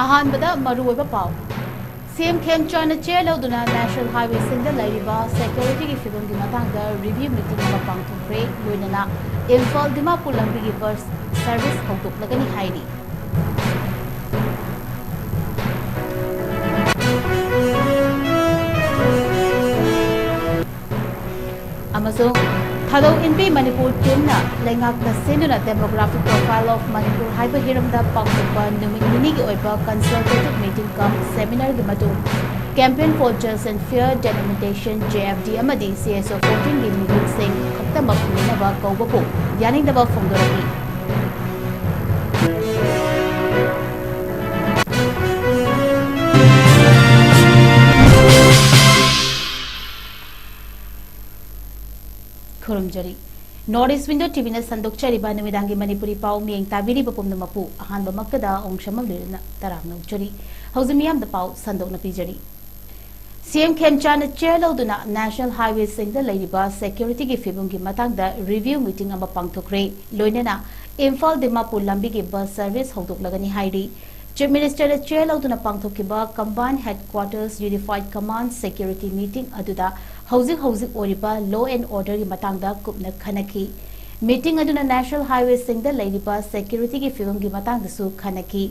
अहानबदा मरुओइबा पाव CM Khemchand chair लौदुना नेशनल हाईवे सिंगदा लैरिबा सिक्योरिटी की फिल्म की मतंगदा रिव्यू मीटिंग अमा पांगथोखरे लोइनना इम्फाल दिमापुर लंबी की बस सर्विस हौदोक्लगनी हाइरी Thadau Inpi Manipur Timna Lengakna Senduna Demographic Profile of Manipur Hyper Hiramda Pangtukpa Numit Minigi Oiba Consultative Meeting Cum Seminar Gimatu Campaign for Just and Fair Delimitation JFD Amadi CSO 14 Gimigit Singh Khaptamak Minaba Kaubapu Yaning Daba Funguraki Kurumjari Northeast Window TV na sandok chariba numidangi manipuri pau miyeng tabiri bapum na mapu ahanba maktada ong shamam lirina taram nokchari hauzumiyam da pau sandok na pijari CM Khemchan chair lauduna National Highway Singda laiba security gi fibum gi matangda review meeting amba pangthokre loinena Imphal Dimapur lambi gi bus service hongdoklagani hairi Chief Minister chair lauduna pangthokiba Combined Headquarters Unified Command Security Meeting aduda Housing Oriba Law and Order ki matangda kupna khanaki meeting aduna National Highway Singda laiba security ki film ki matangda su khanaki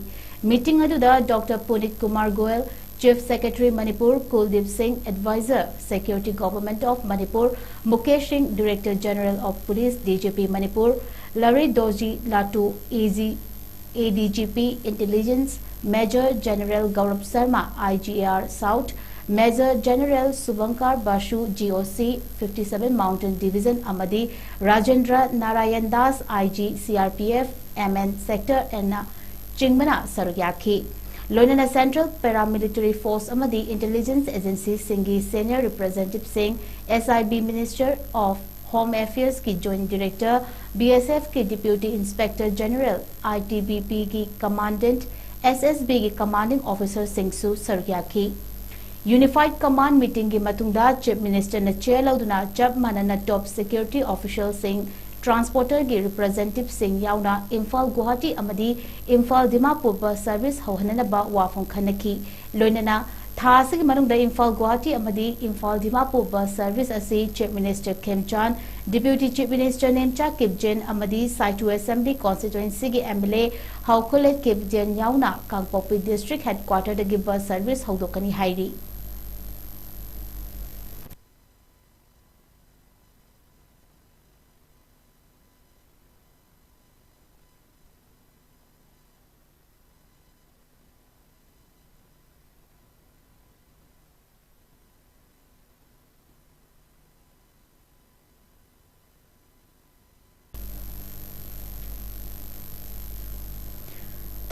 meeting aduda Dr. Punit Kumar Goel Chief Secretary Manipur 𝐂𝐲𝐸 Advisor Security Government of Manipur Mukesh Singh Director General of Police DGP Manipur Larry Doji Latu ADGP Intelligence Major General Gaurav Sharma IGR South Major General Subankar Basu GOC 57 Mountain Division Amadi Rajendra Narayan Das IG CRPF MN Sector and Chingmana Sarugyaki Loinana Central Paramilitary Force Amadi Intelligence Agency Singhi Senior Representative Singh SIB Minister of Home Affairs की Joint Director BSF की Deputy Inspector General ITBP की Commandant SSB की Commanding Officer Singsu Sarugyaki Unified Command Meeting की मतुंगदा Chief Minister ने chair लाउदुना जब मानना Top Security Official Singh Transporter की Representative Singh याउना Imphal Guwahati अमदी Imphal Dimapur bus service हौहननबा वाफों खनकी लोइनना थासे की मनुंगदा इम्फाल गुवाहाटी अमदी इम्फाल दिमापुर बस सर्विस असी Chief Minister खेमचान Deputy Chief Minister नेमचा किपजेन अमदी साइटू Assembly Constituency की MLA हाउकुलेट Kipgen याउना Kangpokpi District Headquarter की बस सर्विस हौदोकनी हाइरी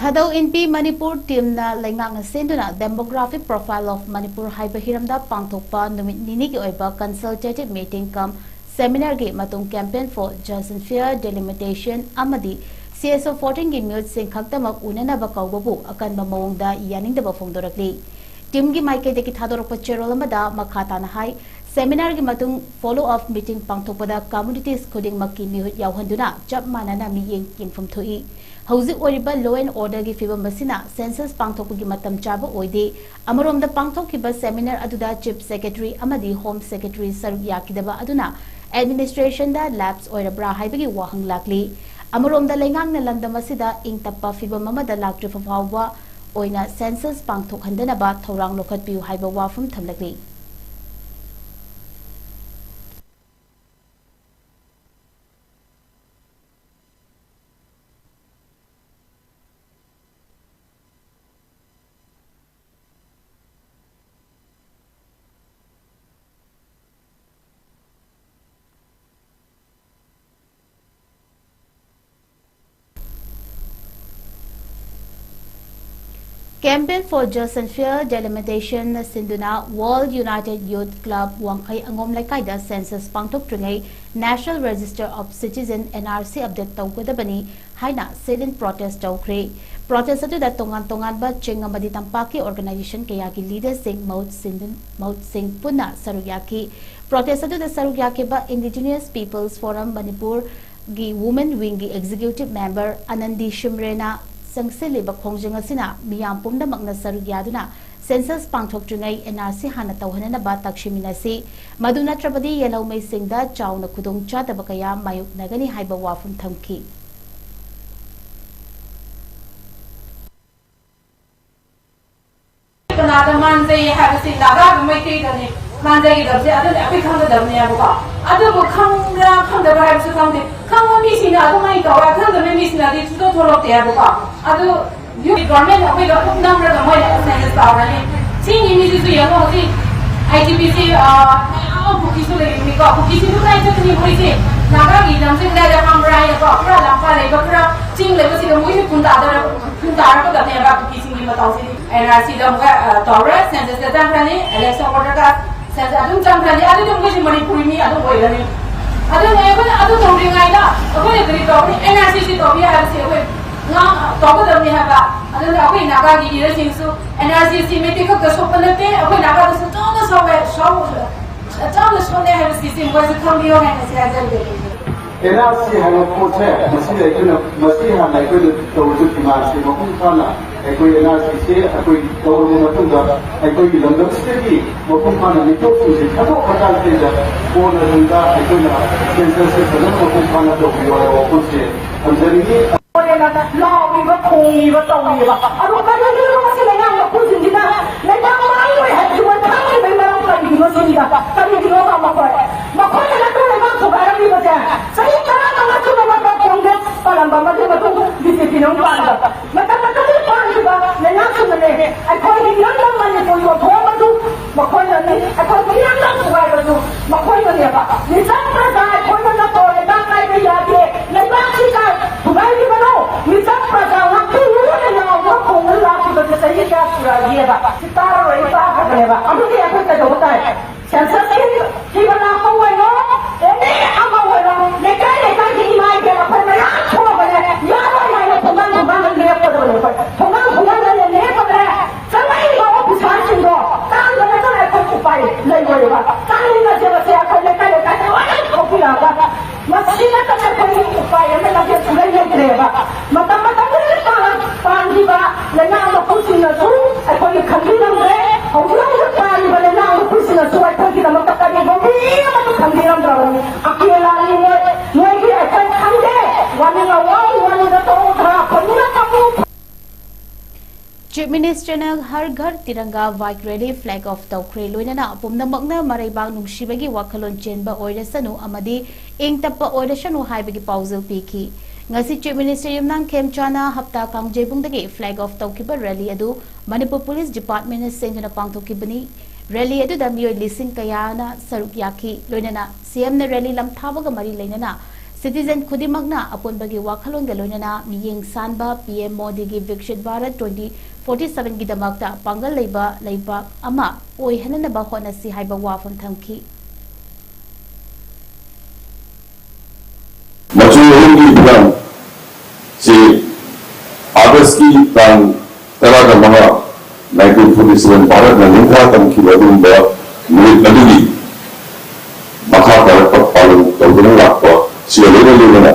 Thadau Inpi Manipur team na lengang senduna demographic profile of Manipur Hyper Hiramda pangthokpa numit nini ki oiba consultative meeting cum seminar gi matung campaign for just and fair delimitation amadi CSO 14 gi mute sing khaktamak unana ba kawbabu akan ba mawongda yaning da ba phongdorakli team gi maike de ki thadorok cherol amada makhata na hai seminar gi matung follow up meeting pangthokpada communities khuding makki mihut yawhanduna chap manana mi yeng yengphum thoi Houzik Oriba Law and Order की film बसिना census पांगथोक की मतम चाबा ओइदे अमरोम द पांगथोक की बस सेमिनार अदुदा चीफ सेक्रेटरी अमदी होम सेक्रेटरी सरुक याकिदबा अदुना एडमिनिस्ट्रेशन दा लैब्स ओइरब्रा हाइबगी वाहंग लाकली अमरोम द लेंगांग न लंदम असिदा इंग तप्पा फिल्म अमदा लाक्ट्रि फफावा ओइना सेंसस पांगथोक हंदनबा थौरांग लोखतपिउ हाइबा वाफम थमलकली Campaign for Just and Fair Delimitation Sinduna World United Youth Club 𝐂𝐲𝐸𝐬 𝐁𝐫𝐴 Census Pangtok Tringai National Register of Citizen NRC update tawgadabani haina silent protest tawkre protest atu da tongan ba chingamadi tampaki organization kaya ki leaders sing maut sing punna sarugyaki protest atu da sarugyaki ba Indigenous Peoples Forum Manipur gi women wing gi executive member Anandi Shimrena चंगसिलिबा खोंजंग असिना मियाम पुमनमकना सरुक यादुना census पांगथोक्ट्रिंगै NRC हाना तौहननबा तक्षिमिनसी मदु नत्रबदी येलौमैसिंगदा चाउना खुदोंग चादबा कया मायुक्नगनी हाइबा वाफम थमकी कनादा मानजै हाबसि नागा मैतेदनि मानजै दबसे अदनि अखै खंगदबनि अबको adobo खंग्रा खंगदबा हाबसु खंदे खंगो मिसिना अदमाइ तौरा खंगदबनि मिसिना दि तुतो थोलक्ते अबको अदु यु government अखै गखुम नम्रगा मै census पावरनि सिनि मिसिसु यमो हसि आईटीपीसी बुकिसु लेमिको बुकिसु दुकाइ चतनि मोइसे Naga gi namse da hamra ya ko pra lampa le ko pra ching le ko si mo isi punta ko da ne ba bukisi ni matau si NRC da mo tawra census da tamrani election order ka census adum tamrani adu dum ko si manipuri ni adu boi la ni adu ne ko adu tawri ngai da ko ne kri tawri NRC si tawri ha si ko na to ko da ni ha ba adu ne ko naga gi ira sing su NRC si me te ko so ko le te ko naga da so to so we so John is one have a system was a comedy on and says NRC have a protect, must be like a good to Marcy, Mokupana, a good NRC, a good government, a good London City, Mokupana, the top is a couple of countries for the Hunda, a good census, a lot of Mokupana, or Pussy. I'm telling you. Law, we were home, we were talking about. I don't know what's in the let down my way. I had to come in my own like you was in the coming to go on my way. My point is, I don't know to buy a river there. So you cannot know to know about Congress, Palamba, visiting on Panda. But I'm not going to find you, the national name. I call you younger money for your home. My point is, I call you younger to buy a do. My point is, the summer guy, point on the phone, and that's like the idea. Like that, to buy you. Kita pada waktu yang awak pengelola kita saya dah dia pak. Kita orang itu apa dia? Amu dia apa kita hoता है? Census ini bana apa no? Ini apa no? Lekai di mai ke apa mereka cuma bana. Ya orang pengang dia apa tu? Pengang dia ni apa dia? Sampai bawa besar singgo. Kan dia tu apa upai? Lain apa? Kan ini saya akan lekai orang kopi apa? Masih nak cakap upai? Yang lagi sudah yang kerja. Mata-mata pandi ba lena ma kusina su ai ko khamina re au yo pandi ba lena ma kusina su ai ko kita mata ka ni bobi ma khamina ra akela ni mo ki ai kan khamde wani na wani da to tha ponna kamu Chief Minister na har ghar tiranga white ready flag of tawkre loinana pumnamakna maraibang nungsibagi wakhalon chenba oirasanu amadi ingtappa oirasanu haibagi pauzil piki ngasi Chief Minister Yumnang Khemchana hapta kangjebungdagi flag off tawkiba rally adu Manipur Police Department na senduna pangthokibani rally adu da miyoi lising kayana saruk yaki loinana CM na rally lamthabaga mari leinana citizen khudimagna apunbagi wakhalonga loinana miyeng sanba PM Modi gi Viksit Bharat 2047 gi damakta pangal leiba ama oihanana ba honasi haiba wafam thamki si August की तांग तरह का महा 1947 भारत में निंदा तम की वरुण बा मुझे नदी महा भारत पर पालन करने लगता सियाले ना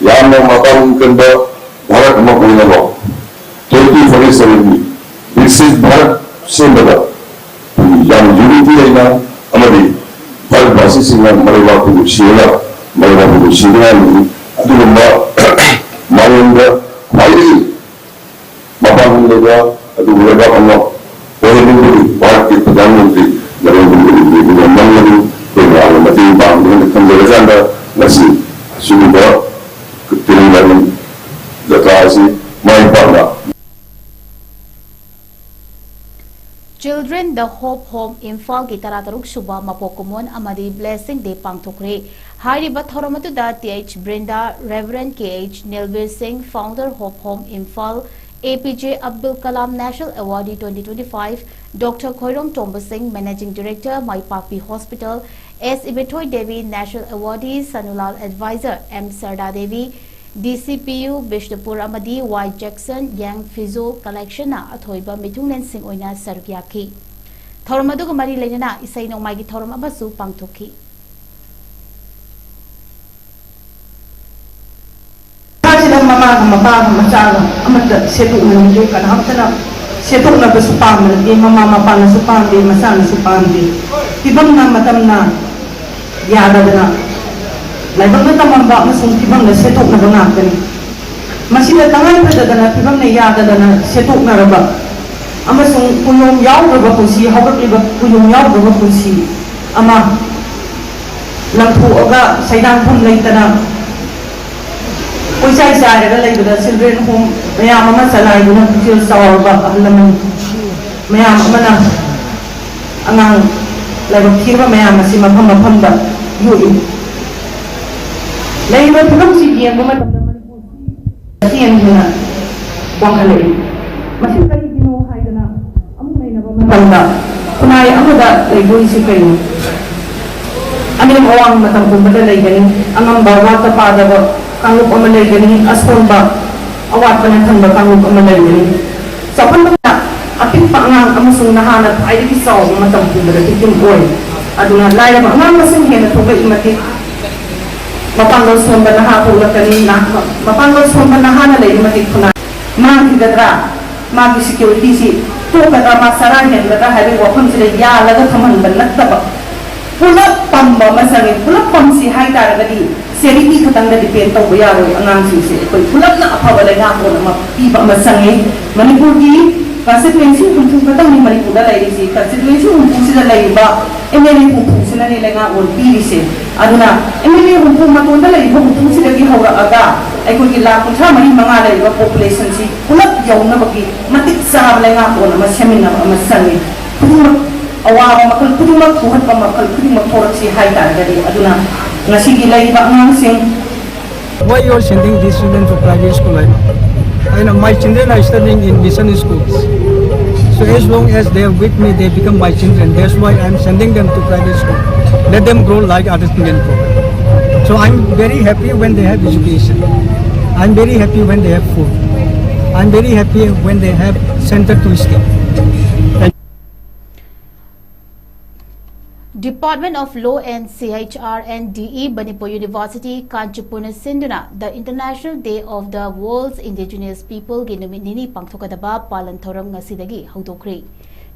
यार में माता उनके भारत में कोई ना 2047 में विकसित भारत से बड़ा यार यूनिटी है ना हमारी भारत वासी सिंह मरेगा को शिला नहीं अदुगुम्बा मायंगा भाई मपांगलेगा अदुगुलेगा अन्ना ओहेनुगुली भारत के प्रधानमंत्री नरेंद्र मोदी जी ने मंगलू पेराल मती बांगने कंजरजांदा नसी सुनिबा तिरंगानी जतासी मायपांगा Children the Hope Home Imphal ki tarataruk suba mapokumon amadi blessing day pangthokre hariba thoramatu da TH Brenda Reverend 𝐶𝐻 founder Hope Home Imphal APJ Abdul Kalam National Awardee 2025 Dr. Khoirong Tombasing Managing Director Maipapi Hospital S Ibethoi Devi National Awardee Sanulal Advisor M Sarda Devi DCPU Bishnupur amadi Y Jackson Yang Fizo Collection na athoiba mithunglen sing oina sargyaki thoramadu ga mari leinana isai nongmai gi thoram amasu pangthokhi mama macha amata setukna ni kan hamtana setukna basupam ni mama mapana supam di masana supam di tibangna matamna yada dana laibangna tamamba masung tibangna setukna bangak kani masih tangan pada dana tibangna yada dana setukna raba amasung kuyong yaw raba kunsi hawak iba kuyong yaw raba kunsi ama lampu aga saidang pun laitana Usai saya ada lagi pada children home, maya mama salai guna kecil sawal bah alaman, maya mana angang lagi kira maya masih mapam bah yui. Lagi berapa sih dia mama teman-teman sian guna buang kali, masih kali gino hai guna, amu lain apa mapam bah, kunai amu dah lagi isi kayu. Amin orang macam pun benda lagi ni, angam bawa terpada bah. Kanggup amalay gani aspon ba awat panathan ba kanggup amalay gani sa panna apit pa ngang amusung nahanat ay di saw matampu ba titim oy aduna laya ba ngang masung hena to ba imati mapangol son ba nahapo la kanina mapangol son ba nahana lay imati kuna magi gadra magi security si to kada masaran hen da hari wapun sila ya laga thaman ban nakta ba pulak pamba masangin pulak pamsi hai tar gadi seriti khatang da depend to ya ro angang si se koi pulak na aphawa la nga ko na pi ba masangi manipur gi constituency kuntu khatang ni manipur da lai si constituency kuntu si da lai ba emeli kuntu si na ni la nga on pi se aduna emeli kuntu ma to da lai ba kuntu si da gi hawra aga ai ko gi la kunta mari manga lai ba population si pulak yaw na ba gi matik sa la nga ko na masamin na masangi awa makal kudumak kuhat pa makal kudumak torak si hai tar dari aduna ngasigi lagi ba ngang sing why you are sending these children to private school? I know my children are studying in mission schools, so as long as they are with me they become my children. That's why I am sending them to private school. Let them grow like other children grow. So I am very happy when they have education. I am very happy when they have food. I am very happy when they have center to stay. Department of Law and 𝐶𝐻𝐸 Manipur University Kanchipurna Sinduna the International Day of the World's Indigenous People gi numit nini pangthokadaba palan thoram ngasidagi haudokre.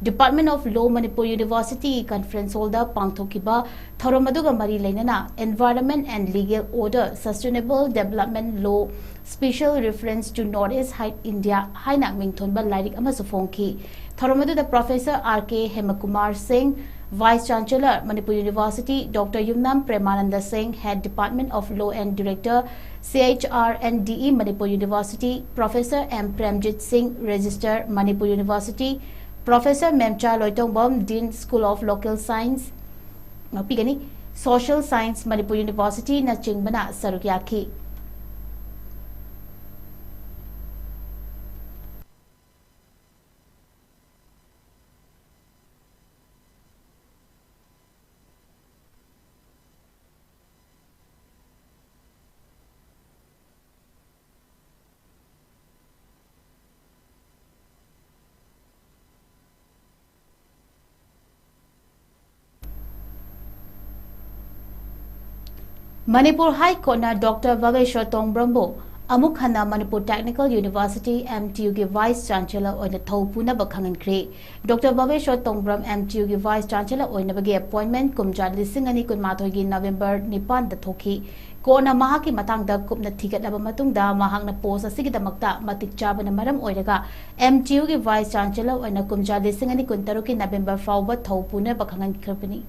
Department of Law Manipur University Conference Hall da pangthokiba thoram aduga mari leinana Environment and Legal Order Sustainable Development Law Special Reference to Northeast India haina mingthonba lairik amasu phongki. Thoram adu da Professor R.K. 𝐻𝐸𝐸 Vice Chancellor Manipur University Dr. Yumnam Premananda Singh Head Department of Law and Director 𝐶𝐻𝐸 Manipur University Professor M. Premjit Singh Register Manipur University Professor Memcha Loitongboom Dean School of Local Science Social Science Manipur University na chingbana sarukyaki. Manipur High Court na Dr. Vaveshwar Tongbrombo amuk hana Manipur Technical University MTU gi Vice Chancellor oina thopuna bakhangan kre. Dr. Vaveshwar Tongbrom MTU gi Vice Chancellor oina bagi appointment kumja lising ani kunmathoi gi November 9 da thoki. Kona mahaki matangda kupna thigatlaba matungda mahakna post asigi damakta matik chabana maram oiraga MTU gi Vice Chancellor oina kumja lising ani kuntaru ki November fawba thopuna bakhangan krapani.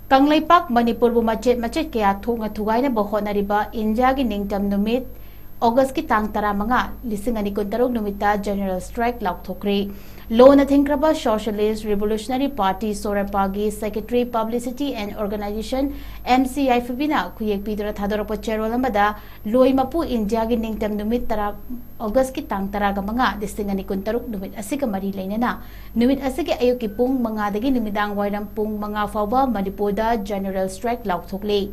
Kanglaipak Manipur bu macet kaya thunga thugai na bahonariba India gi ningtam numit August ki tang taramanga lising ani kuntaruk numita general strike laukthokri Lona Thinkraba Socialist Revolutionary Party Sorapagi Secretary Publicity and Organization MCI Fabina Kuyek Pidra Thadoropa Cherolamada Loi Mapu India gi Ningtam Numit Tara August ki tang taraga manga distingani kuntaruk numit asika mari lainana numit asika ayuki pung manga dagi numidang wairam pung manga fawba Manipurda general strike laukthokli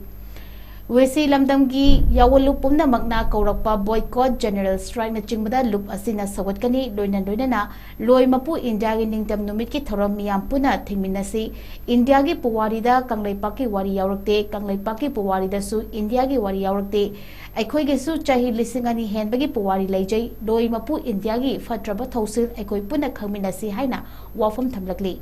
Wesi lamdamgi yawalu pumna magna kaurakpa boycott general strike na chingmada lup asina sawatkani loina loi mapu India gi ningtam numit ki thoram miyam puna thingminasi India gi puwarida kanglaipa ki wari yaurakte kanglaipa ki puwarida su India gi wari yaurakte aikhoi gi su chahi lisingani henbagi puwari leijai loi mapu India gi fatraba thausil aikhoi puna khangminasi haina wafam thamlakli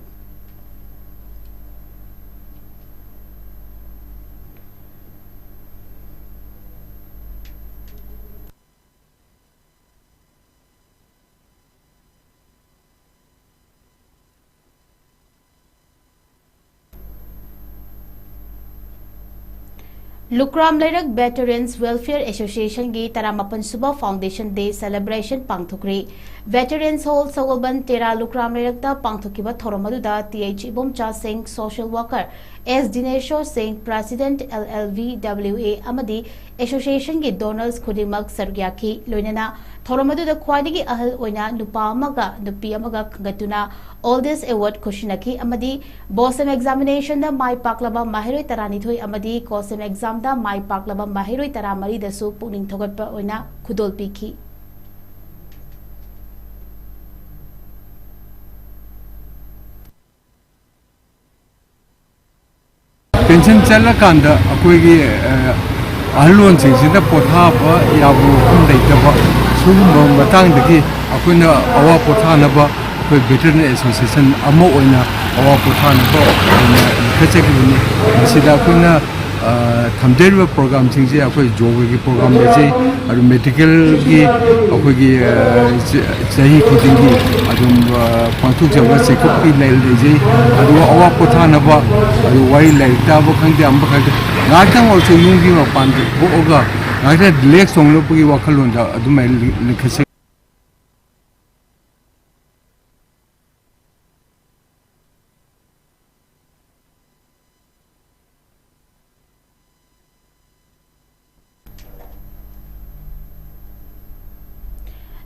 Lukram Lairak Veterans Welfare Association gi Taramapan Suba Foundation Day Celebration Pangthukri Veterans Hall Sawalban Tera Lukram Lairak ta Pangthukiba Thoromaduda 𝐻𝐢𝐯𝐴 Social Worker S Dinesho Singh President LLVWA Amadi Association gi Donors Khudimak Sargyaki Loinana Thoromaduda Khwaidagi Ahal Oina Nupa Amaga Nupi Amaga Khangatuna Oldest Award Kushinaki Amadi Bosem Examination da Mai Paklaba Mahiroi Taranithoi Amadi Kosem Exam da Mai Paklaba Mahiroi Taramari dasu Puning Thogatpa Oina Khudol Piki Pension chala kanda akoi gi ahlon sing sida potha ba yabu kum dei ta ba sum matang dagi akoi na awa potha na ba akoi veterinary association amo oina awa potha na ba khachek ni sida akoi na thamdelwa program sing je akoi job gi program de je aru medical gi akoi gi chahi khuding gi adum panthuk jaba checkup ki lail de je aru awa potha na ba aru wai lai ta ba khangde amba khangde ngatang also nungi ma pan bo oga ngata relax song lo gi wakhalon da adum mai likhase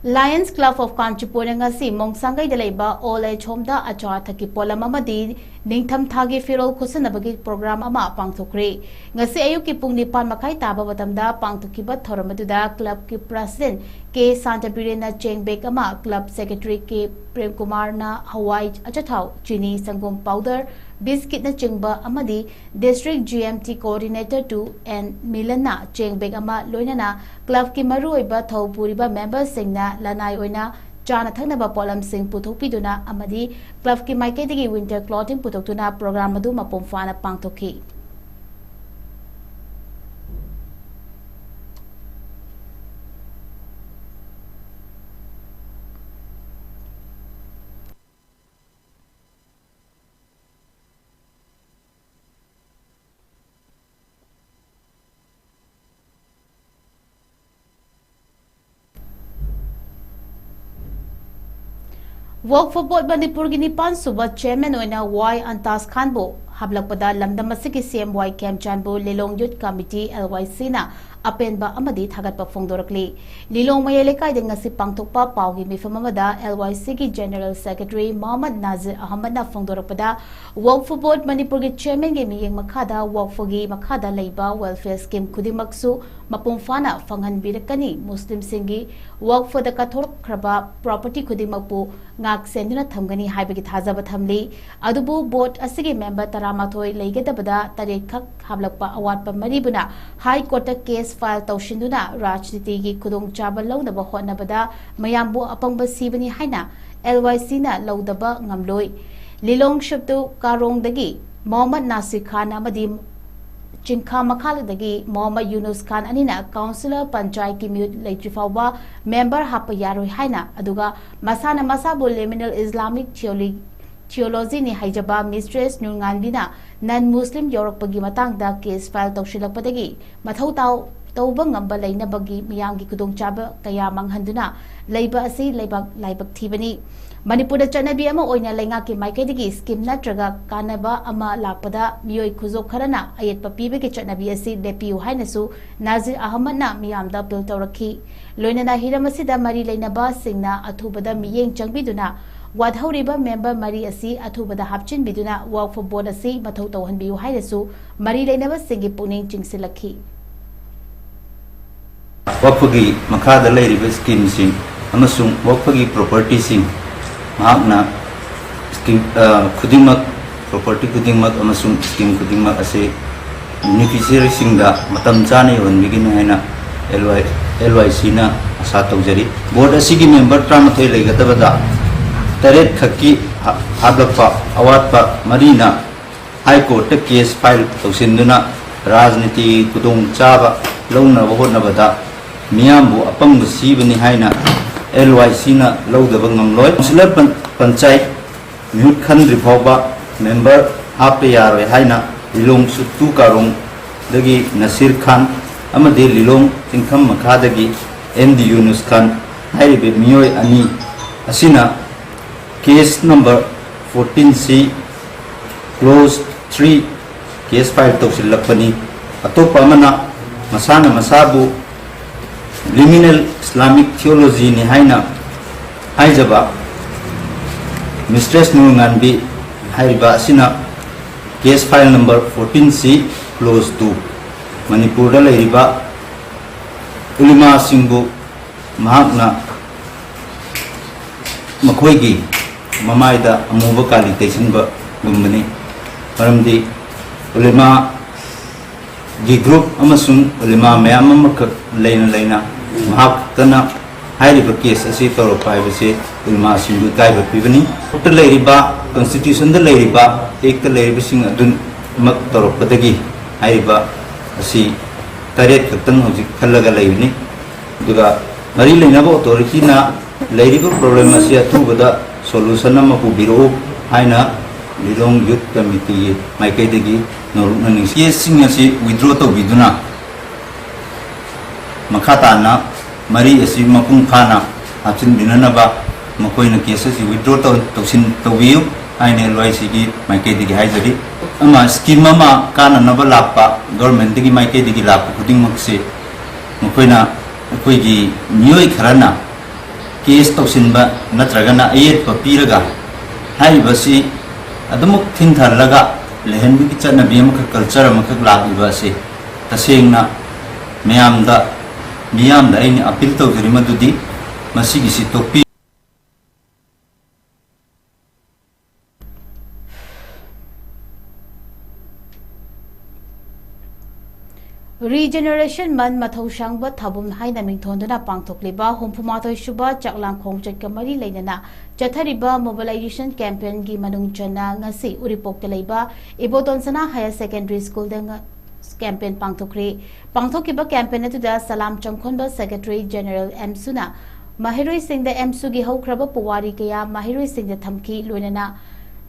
Lions Club of Kanchipuranga si Mongsangai Delaiba All Age Home da Achar Thaki Polam Amadi Ningtham Thagi Firol Kusanabagi program ama Pangthukri Ngasi Ayuki Pung Nipan Makai Taba Batamda Pangthukiba Thoramaduda Club ki President K Santabirena Cengbek ama Club Secretary K Prem Kumar na Hawaii Achathau Chini Sangum Powder Biscuit na Chingba Amadi District GMT Coordinator 2 and Milana Cengbek ama Loinana Club ki Maruiba Thau Puriba members Singna Lanai Oina Chana Thanaba Polam Singh Puthupiduna Amadi Club ki Maiketigi Winter Clothing Puthutuna Program Madu Mapumfana Pangthoki Work for Board Manipur gi Nipan Suba Chairman oina Y Antas Khanbo hablakpada lamdam asiki CMY Camp Chanbo Lilong Youth Committee LYC na apenba amadi thagatpa fongdorakli Lilong Mayelekai de ngasi pangthokpa pawgi mifam amada LYC gi General Secretary Mohammad Nazir Ahmad na fongdorakpada Work for Board Manipur gi Chairman gi miyeng makhada Work for gi makhada leiba welfare scheme khudimaksu mapumfana fanghan birakani Muslim singi Work for the Kathork Kraba property khudimakpu ngak senduna thamgani haibagi thajaba thamli adubu board asigi member taramathoi leigedabada tarekhak hablakpa awatpa maribuna high court case file tawshinduna rajniti gi khudong chaba lawnaba hotnabada mayambu apangba sibani haina LYC na lawdaba ngamloi Lilong Shubtu Karongdagi Mohammad Nasir Khan amadi Chinkha Makhaladagi Mohammad Yunus Khan anina Councillor Panchayat ki mute leitrifawba member hapa yaroi haina aduga masana masabu liminal Islamic theology ni haijaba mistress Nurnganbina non Muslim Europe pagi matangda case file tawshilakpadagi mathau tauba ngamba lainabagi miyamgi khudongchaba kaya manghanduna leiba asi laibak thibani Manipur chanabi ama oina lenga ki maikadigi scheme natraga kanaba ama lakpada miyoi khuzok kharana ayetpa pibege chanabi asi lepiu hainasu Nazir Ahmad na miyamda appeal tawrakhi loinana hiramasida mari leinaba singna athubada miyeng changbiduna wadhauriba member mari asi athubada hapchin biduna work for board asi mathau tawhanbiu hainasu mari leinaba singi puning chingsilakhi wakpagi makhada leiriba scheme sing amasung wakpagi property sing mahakna scheme khudingmak property khudingmak amasung scheme khudingmak ase beneficiary singda matam chana yonbigin haina LYC na asa tawjari board asigi member tramathoi leigadabada taret khaki hadlapa awatpa marina high court case file tawsinduna rajniti kudong chaba launa bahonabada miyambu apam sibani haina LYC na lawdaba ngamloi councilor panchayat mute khandri phawba member hape yaroi haina lilong sutu karong dagi Nasir Khan amade lilong tingkham makhadagi MD Yunus Khan haibe miyoi ani asina case number 14C close 3 case file tawsilapani atopa amana masana masabu liminal Islamic theology ni haina haijaba Mistress Nurunganbi haiba asina case file number 14C close 2 Manipur da leiriba ulima singbu mahakna makhoigi mamaida amuba kali taisinba gumbani maramdi ulima gi group amasung ulima mayam amakak leina mahakana hairiba case asi toropa haibase ulima singbu kaiba pibani ta leiriba constitution da leiriba ekta leiriba sing adun mak toropadagi hairiba asi taret katang hojik khalaga leibni duga mari leinaba authority na leiriba problem asi athubada solution ama pubiro haina lilong youth committee maikaidagi norunani case sing asi withdraw to biduna makhata na mari asi mapung khana hapsin binanaba makoina case asi withdraw to sin to view aine LYC gi maikaidagi haijari ama scheme ama kana naba lakpa government digi maikaidagi lakpa kuding makse makoina akoigi miyoi kharana case to sinba natragana ayet papiraga haibasi adumuk thintharlaga lehenbi chanabi amaka culture amaka lagiba se tasengna miyamda aini appeal tawjari madudi masigi si topi Regeneration Man Mathau Shangba Thabum Haina Mingthonduna Pangthokliba Humpumathoi Shuba Chaklang Khongjat Kamari Leinana Chathariba Mobilization Campaign Gi Manung Chana Ngasi Uripok Telaiba Ibodonsana Higher Secondary School Denga campaign Pangthokiba campaign atuda Salam Chamkhonba Secretary General M Suna Mahiroi Singh the M Sugi Hokraba Puwari Kaya Mahiroi Singh the Thamki Luinana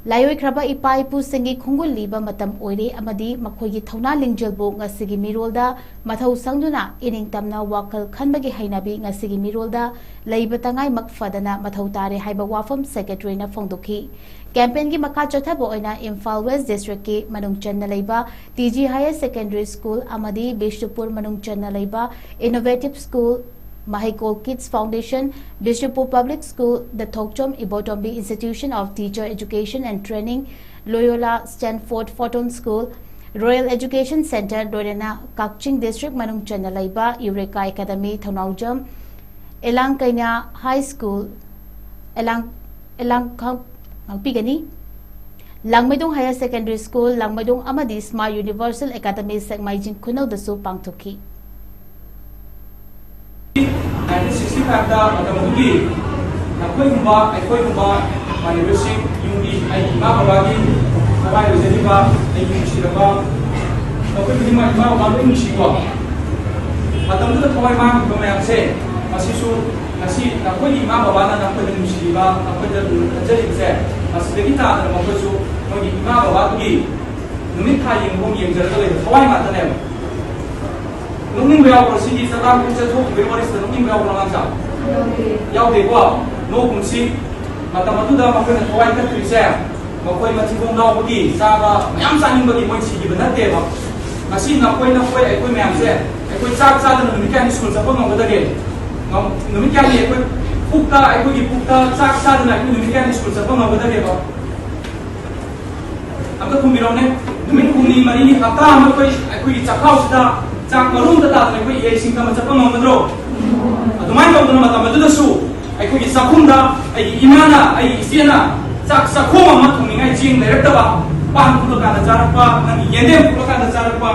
Layoi Kraba Ipai Pu Singi Khungul Liba Matam Oire Amadi Makhogi Thona Lingjalbo Ngasigi Mirolda Mathau Sangduna Ining Tamna Wakal Khanbagi Hainabi Ngasigi Mirolda Laiba Tangai Makfadana Mathau Tare Haiba Wafam Secretary na Fongdokhi Campaign gi Makha Chathabo Oina Imphal West District ki Manung Channa Laiba TG Higher Secondary School Amadi Bishnupur Manung Channa Laiba Innovative School Mahikol Kids Foundation, Bishnupur Public School, the Thokchom Ibotombi Institution of Teacher Education and Training, Loyola Stanford Photon School, Royal Education Center, Lorena Kakching District, Manung Channa Laiba, Eureka Academy, Thonaujam, Elangkaina High School, Pigani, Langmedong Higher Secondary School, Langmedong Amadi Smart Universal Academy, Sekmaijin Kuno the Su Pangtuki. 1965 da matamugi nakoimba manipur yungi ai ma babagi sabai rejeniba ai mushiraba nakoi ma babagi mushiwa matamu da thawai ma bamayamse masisu nasi nakoi ma babana nakoi mushiba nakoi da ajayse asidagi ta da makosu mogi ma babagi numit kha yengong yengjar da thawai ma tane nungning bel prosidi satam kum se thok bewari sa nungning bel lang sa yau de ko no kum si matam atu da ma ko na thawai ka tri se ma koi ma thibong naw bagi sa ba mayam sa ning bagi moi si gi banat te ba masi na koi ai koi mayam se ai koi chak sa da numi kan school sa ko ngam da ge ngam numi kan ai koi pukta ai koi gi pukta chak sa da na koi numi kan school sa ko ngam da ge ba amta kum bi ne numi kum ni mari ni hata ma koi ai koi chakhaw sa chak marum da ta na koi ye sing ka ma chapa ngam dro adumai ka na matam atu da su ai koi sakhum da ai imana ai isiana sak sakhoma ma thungai jing le rakta ba pan pulo ka da charpa nang yende pulo ka da charpa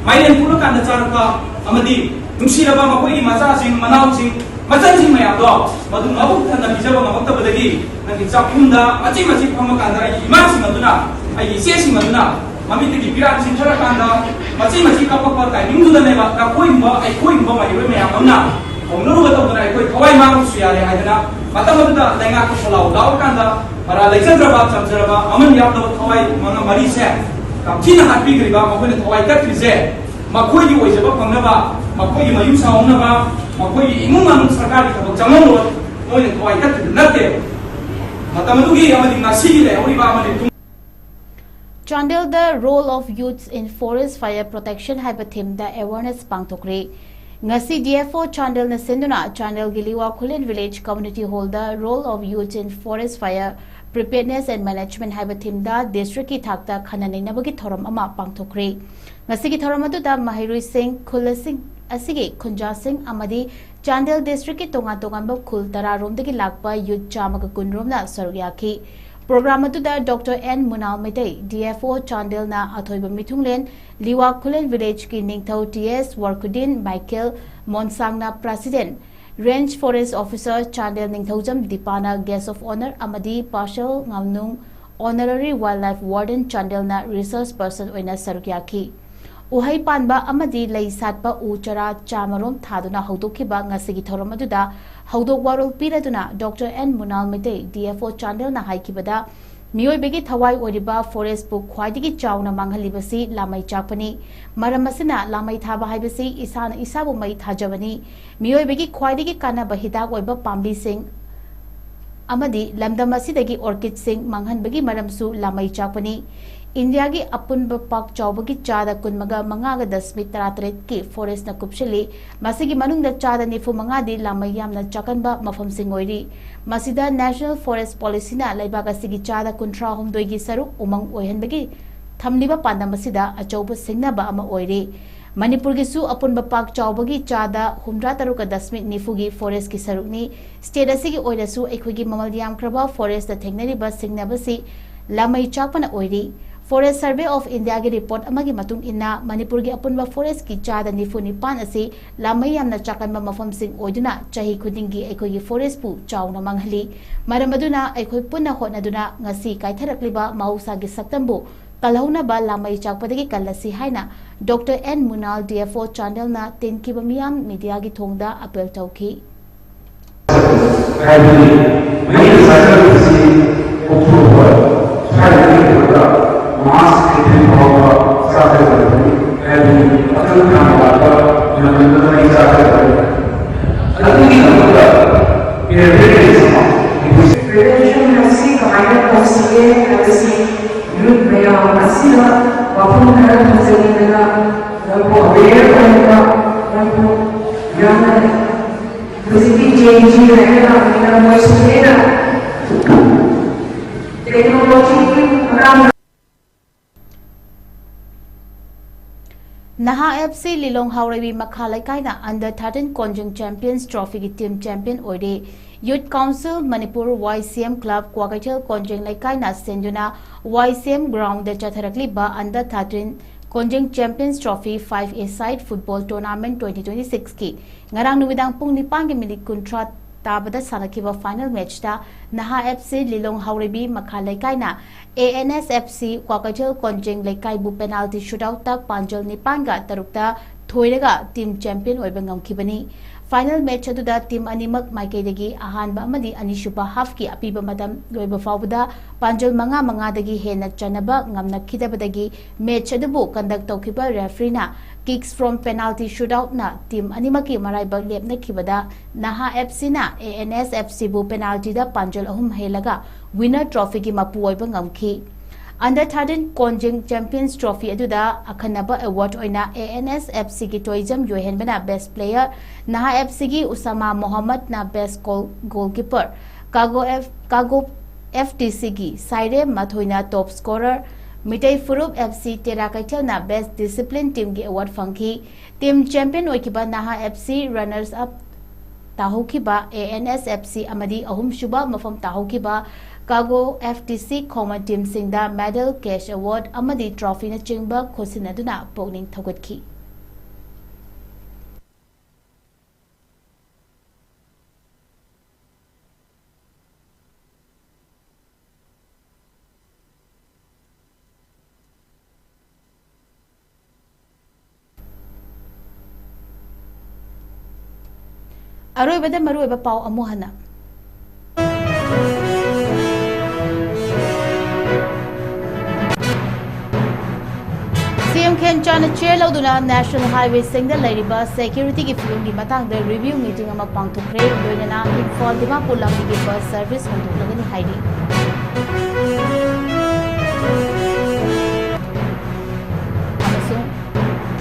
mailen pulo ka da charpa amadi nungsi raba ma koi macha sing manau sing machan sing maya do madu mabu thana bijaba ma bakta badagi nang sakhum da machi machi phama ka da ai iman sing aduna ai ise sing aduna mami ti piran sing thara ka da machi machi ka pa ka ning du da ne ba ka koi ma ai koi ma mai re me amna omnu ba to na koi thawai ma su ya le ai da matam da lenga ko solau daw ka da para election ra ba chamjara ba aman yap da thawai manga mari se kam china hat bi gri ba ma ko ne thawai ka tri se ma koi ji oi se ba phang na ba ma koi ma yu sa ong na ba ma koi imung man sarkar ki thawai chamong ro moi ne thawai ka tri na te matam du gi amadi na si le ori ba amadi Chandel, the role of youths in forest fire protection haiba theme da awareness pangthokre ngasi DFO Chandel na sinduna Chandel Giliwa Khulen village community hall the role of youths in forest fire preparedness and management haiba theme da district ki thakta khananai nabagi thoram ama pangthokre ngasi ki thoram adu da Mahirui Singh Khula Singh asigi Khunja Singh amadi Chandel district ki tonga tongan ba khul tara rom dagi lakpa youth chama ka kunrom na sargyaki program atu da Dr. N. Munal Medai DFO Chandel na athoiba mithunglen Liwa Khulen village ki ningthau TS Warkudin Michael Monsang na president range forest officer Chandel ningthaujam Dipana guest of honor amadi partial ngamnung honorary wildlife warden Chandel na resource person oina sarukyaki uhai panba amadi lei satpa u chara chamarom thaduna haudokhiba ngasigi thoram aduda haudok warol piraduna Dr. N. Munal Medai DFO Chandel na haikibada miyoi begi thawai oriba forest bu khwaidigi chauna manghalibasi lamai chakpani maramasina lamai thaba haibasi isana isabu mai thajabani miyoi begi khwaidigi kana bahida oiba pambi sing amadi lamdam asidagi orchid sing manghanbagi maramsu lamai chakpani India ki apunba pak chawbagi chada kunmaga mangaga dasmit taratret ki forest na kupshili masigi manung da chada nifu mangadi lamai yamna chakanba mafam singoiri masida national forest policy na laibaga sigi chada kuntra humdoi gi saruk umang oihanbagi thamliba pandamasida achauba singnaba ama oiri manipur gi su apunba pak chawbagi chada humdra taruka dasmit nifu gi forest ki sarukni state asigi oirasu ekhwigi mamal yam kraba forest da thengnari ba singnabasi lamai chakpana oiri Forest Survey of India ki report amagi matung inna Manipur ki apunba forest ki chada nifu nipan asi lamai yamna chakanba mafam sing oiduna chahi khudingi ekhoi ki forest pu chawna manghali maramaduna ekhoi punna hotnaduna ngasi kaitharakliba mausa gi saktambu kalhauna ba lamai chakpadagi kallasi haina Dr. N. Munal DFO Chandel na tenkiba miyam media gi thongda appeal tawki mass treatment of started and other kind prevention has seen higher considerate policy youth may have consider often have considered aware and young physically changing and voice technology around Naha FC Lilong Haurebi Makhalai Kaina under 13 Konjung Champions Trophy ki team champion oide Youth Council Manipur YCM Club Kwakatel Konjung Laikaina Senduna YCM Ground the Chatharakli ba under 13 Konjung Champions Trophy 5A side football tournament 2026 ki ngarang numidang pung nipang ki minit kuntra tabada sanakiba final match ta Naha FC Lilong Haurebi Makhalai Kaina ANS FC Kwakatel Konjung Laikai bu penalty shootout ta Panjal Nipanga tarukta thoiraga team champion oiba ngamkhibani final match अदुदा team अनिमक माइकेदगी अहानबा अमदी अनिसुबा half की अपीबा मतम लोइबा फाउबदा पांजल मंगा मंगादगी हेना चनबा ngamnakidabadagi मैच अदुबु कंडक्ट तौखिबा रेफरीना किक्स फ्रॉम पेनाल्टी शूटआउट ना टीम अनिमकी मराइबक लेपनखिबदा नाहा एफसी ना एएनएस एफसी बु पेनाल्टी दा पांजल अहुम हेलगा विनर ट्रॉफी की मपु ओइबा ngamखि अंडर 13 कोंजिंग चैंपियंस ट्रॉफी अदुदा अखनबा अवार्ड ओइना एएनएस एफसी की 𝐋𝐢𝐯𝐬 𝐁𝐫𝐸 बेस्ट प्लेयर नाहा एफसी की उसामा मोहम्मद ना बेस्ट गोलकीपर कागो एफटीसी की साइरे मथोइना टॉप स्कोरर मिटई फुरुब एफसी तेरा कैथल ना बेस्ट डिसिप्लिन टीम की अवार्ड फंकी टीम चैंपियन ओइकिबा नाहा एफसी रनर्स अप ताहुकिबा एएनएस एफसी अमदी अहुम शुबा मफम ताहुकिबा कागो एफटीसी खोमा टीम सिंगदा मेडल कैश अवार्ड अमदी ट्रॉफी न चिंगबा खोसिनदुना पोनिंग थगुतखि अरोइबदा मरुइबा पाव अमुहना सीएम 𝐶𝐢𝐯𝐞 चेयर लौदुना नेशनल हाईवे सिंगदा लैरिबा सिक्योरिटी की फिल्म की मतंगदा रिव्यू मीटिंग अमा पांगथोखरे लोइनना इम्फाल दिमापुर लंबी की बस सर्विस होंदोक्लगनी हाइरी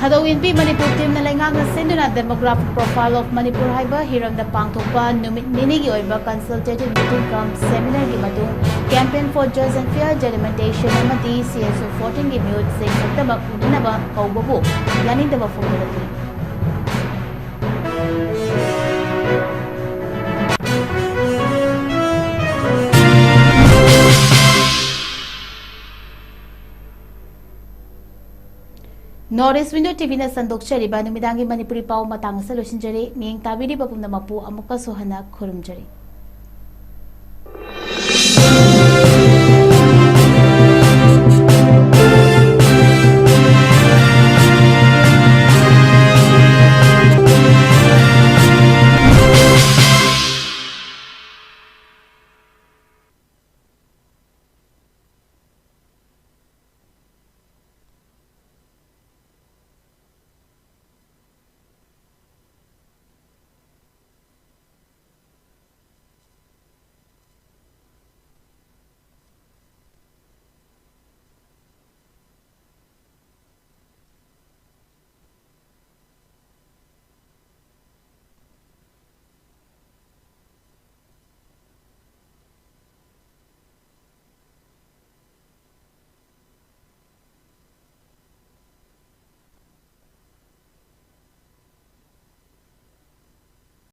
Thadawinpi Manipur team na laingakna sinduna demographic profile of Manipur haiba hiramda pangthokpa numit ninigi oiba consultative meeting cum seminar gi matung campaign for just and fair delimitation amadi CSO 14 gi mute sing hattaba unanaba kaubabu yanindaba phonolaki Norris Window TV na sandok chariba numidangi Manipuri pau matang sa losinjari miyang tabiri papum na mapu amuka sohana khurumjari.